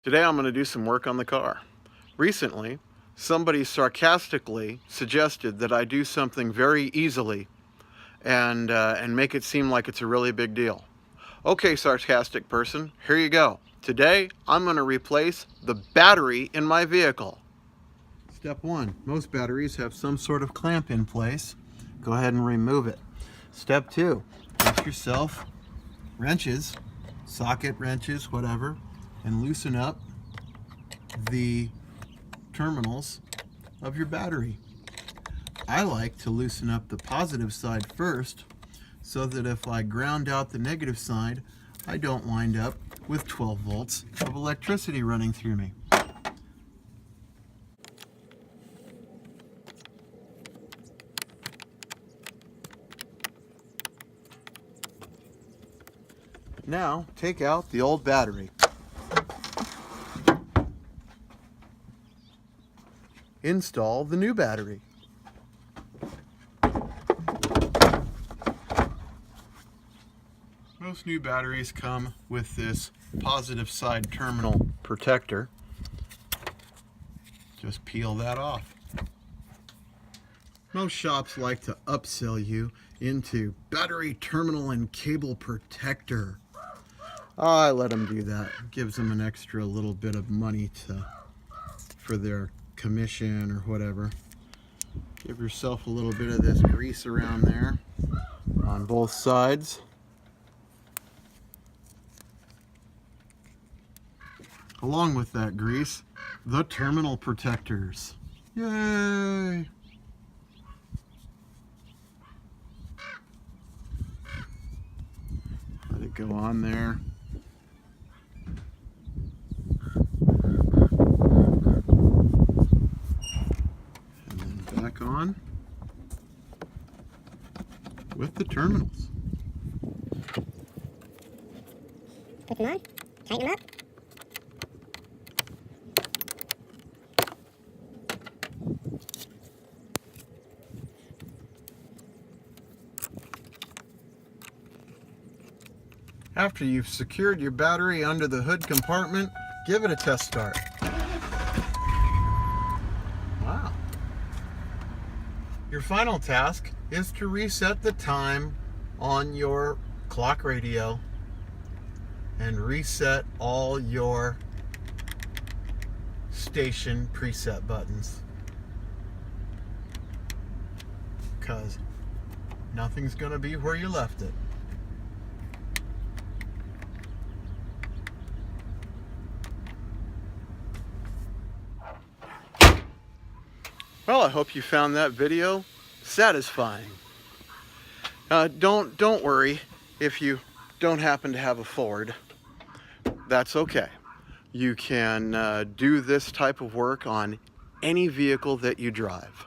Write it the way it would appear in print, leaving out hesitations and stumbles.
Today I'm going to do some work on the car. Recently, somebody sarcastically suggested that I do something very easily and make it seem like it's a really big deal. Okay, sarcastic person, here you go. Today, I'm going to replace the battery in my vehicle. Step one, most batteries have some sort of clamp in place. Go ahead and remove it. Step two, get yourself wrenches, socket wrenches, whatever, and loosen up the terminals of your battery. I like to loosen up the positive side first so that if I ground out the negative side, I don't wind up with 12 volts of electricity running through me. Now, take out the old battery. Install the new battery. Most new batteries come with this positive side terminal protector. Just peel that off. Most shops like to upsell you into battery terminal and cable protector. I let them do that. It gives them an extra little bit of money for their commission or whatever. Give yourself a little bit of this grease around there on both sides. Along with that grease, the terminal protectors. Yay! Let it go on there. Back on with the terminals. Put them on, tighten them up. After you've secured your battery under the hood compartment, give it a test start. Wow. Your final task is to reset the time on your clock radio and reset all your station preset buttons, because nothing's going to be where you left it. Well, I hope you found that video satisfying. Don't worry if you don't happen to have a Ford. That's okay. You can do this type of work on any vehicle that you drive.